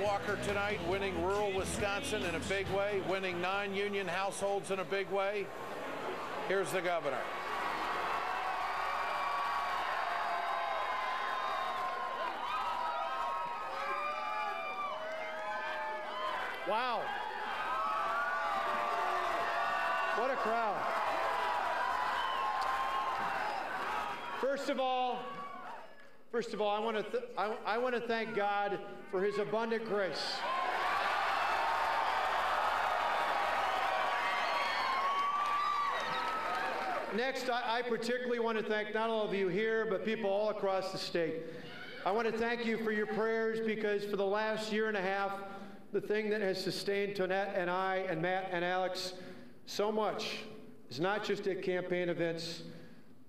Walker tonight, winning rural Wisconsin in a big way, winning non-union households in a big way. Here's the governor. Wow. What a crowd. First of all, I want to thank God for his abundant grace. Next, I particularly want to thank not all of you here, but people all across the state. I want to thank you for your prayers, because for the last year and a half, the thing that has sustained Tonette and I and Matt and Alex so much is not just at campaign events,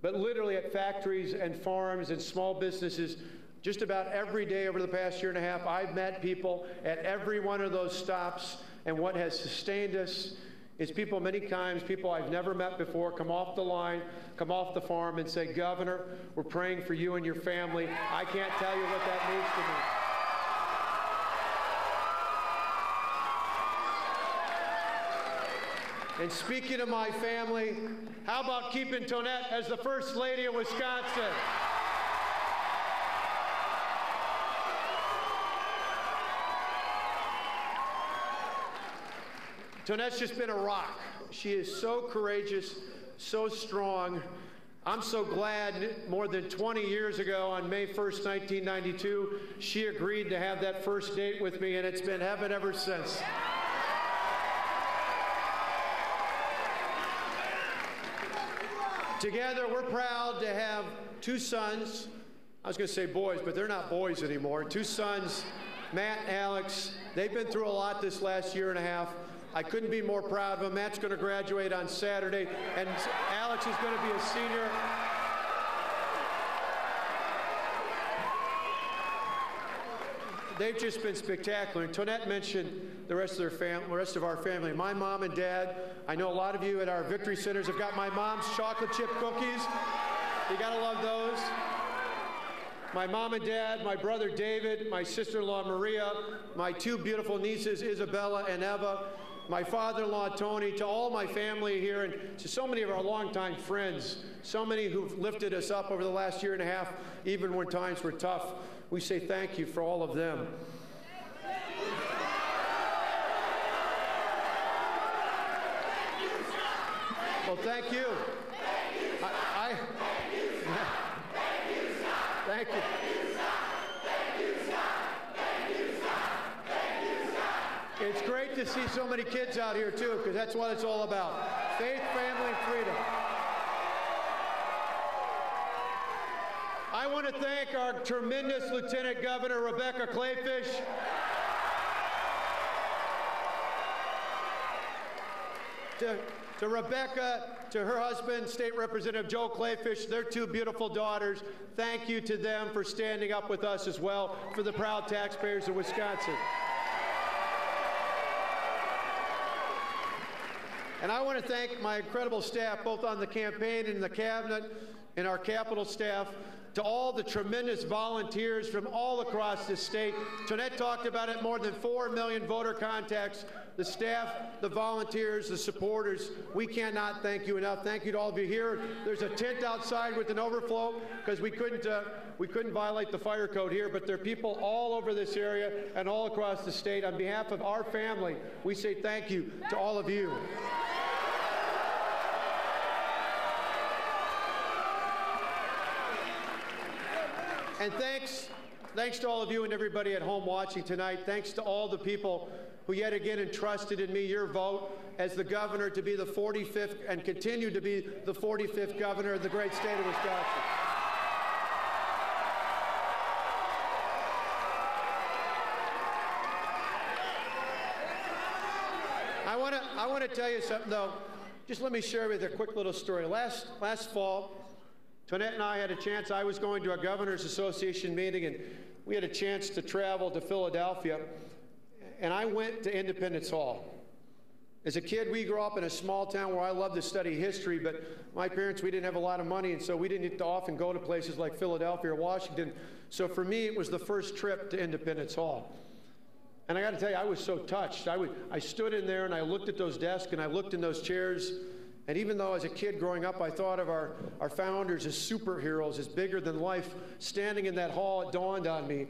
but literally at factories and farms and small businesses. Just about every day over the past year and a half, I've met people at every one of those stops, and what has sustained us is people, many times, people I've never met before, come off the line, come off the farm and say, "Governor, we're praying for you and your family. I can't tell you what that means to me." And speaking of my family, how about keeping Tonette as the First Lady of Wisconsin? Tonette's just been a rock. She is so courageous, so strong. I'm so glad more than 20 years ago, on May 1st, 1992, she agreed to have that first date with me, and it's been heaven ever since. Together, we're proud to have two sons. I was going to say boys, but they're not boys anymore. Two sons, Matt and Alex. They've been through a lot this last year and a half. I couldn't be more proud of them. Matt's going to graduate on Saturday, and Alex is going to be a senior. They've just been spectacular. And Tonette mentioned the rest of our family. My mom and dad. I know a lot of you at our victory centers have got my mom's chocolate chip cookies. You got to love those. My mom and dad, my brother David, my sister-in-law Maria, my two beautiful nieces Isabella and Eva, my father-in-law Tony, to all my family here, and to so many of our longtime friends, so many who've lifted us up over the last year and a half, even when times were tough. We say thank you for all of them. Well, thank you. Thank you. It's great to see so many kids out here, too, because that's what it's all about. Faith, family, and freedom. I want to thank our tremendous Lieutenant Governor, Rebecca Kleefisch. To Rebecca, to her husband, State Representative Joe Kleefisch, their two beautiful daughters. Thank you to them for standing up with us as well, for the proud taxpayers of Wisconsin. And I want to thank my incredible staff, both on the campaign and in the cabinet and our Capitol staff, to all the tremendous volunteers from all across the state. Tonette talked about it, more than 4 million voter contacts. The staff, the volunteers, the supporters, we cannot thank you enough. Thank you to all of you here. There's a tent outside with an overflow because we couldn't violate the fire code here, but there are people all over this area and all across the state. On behalf of our family, we say thank you to all of you. And thanks to all of you and everybody at home watching tonight. Thanks to all the people who yet again entrusted in me your vote as the governor to be the 45th and continue to be the 45th governor of the great state of Wisconsin. I want to tell you something, though. Just let me share with you a quick little story. Last fall, Tonette and I had a chance. I was going to a Governors Association meeting, and we had a chance to travel to Philadelphia, and I went to Independence Hall. As a kid, we grew up in a small town where I loved to study history, but my parents, we didn't have a lot of money, and so we didn't get to often go to places like Philadelphia or Washington. So for me, it was the first trip to Independence Hall. And I got to tell you, I was so touched. I stood in there and I looked at those desks and I looked in those chairs. And even though as a kid growing up, I thought of our founders as superheroes, as bigger than life, standing in that hall, it dawned on me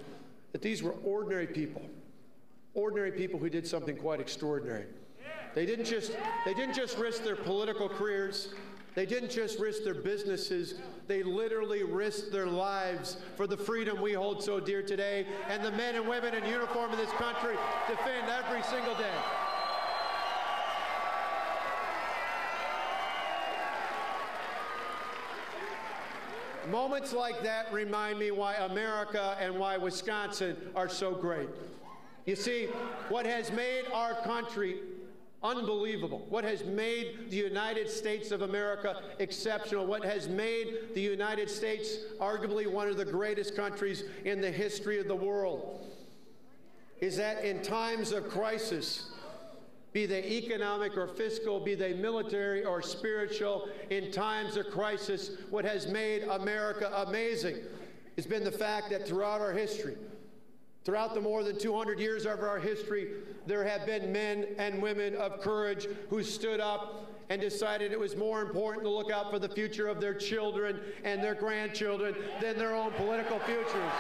that these were ordinary people who did something quite extraordinary. They didn't just risk their political careers. They didn't just risk their businesses. They literally risked their lives for the freedom we hold so dear today, and the men and women in uniform in this country defend every single day. Moments like that remind me why America and why Wisconsin are so great. You see, what has made our country unbelievable, what has made the United States of America exceptional, what has made the United States arguably one of the greatest countries in the history of the world, is that in times of crisis, be they economic or fiscal, be they military or spiritual, in times of crisis, what has made America amazing has been the fact that throughout our history, throughout the more than 200 years of our history, there have been men and women of courage who stood up and decided it was more important to look out for the future of their children and their grandchildren than their own political futures.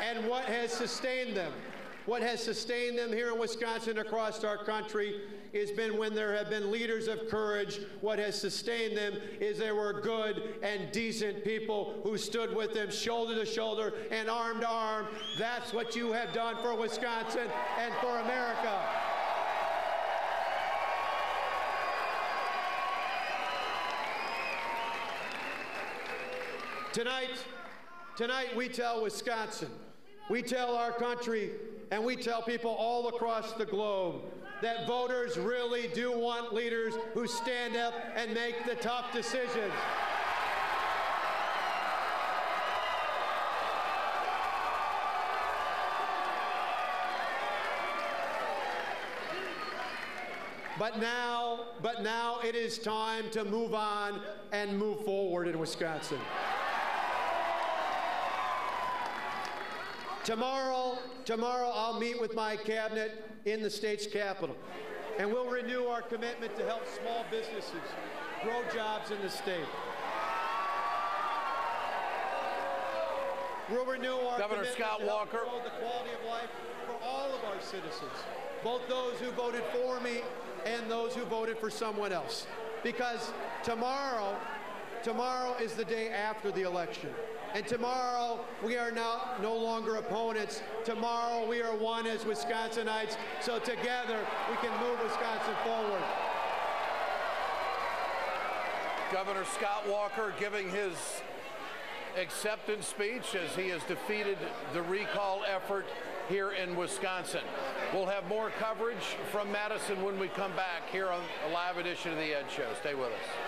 And what has sustained them? What has sustained them here in Wisconsin, across our country, has been when there have been leaders of courage. What has sustained them is there were good and decent people who stood with them shoulder to shoulder and arm to arm. That's what you have done for Wisconsin and for America. Tonight we tell Wisconsin, we tell our country, and we tell people all across the globe that voters really do want leaders who stand up and make the tough decisions. But now it is time to move on and move forward in Wisconsin. Tomorrow I'll meet with my cabinet in the state's capital, and we'll renew our commitment to help small businesses grow jobs in the state. We'll renew our Governor Scott Walker. To grow the quality of life for all of our citizens, both those who voted for me and those who voted for someone else. Because tomorrow is the day after the election. And tomorrow, we are now no longer opponents. Tomorrow, we are one as Wisconsinites. So together, we can move Wisconsin forward. Governor Scott Walker giving his acceptance speech as he has defeated the recall effort here in Wisconsin. We'll have more coverage from Madison when we come back here on a live edition of The Ed Show. Stay with us.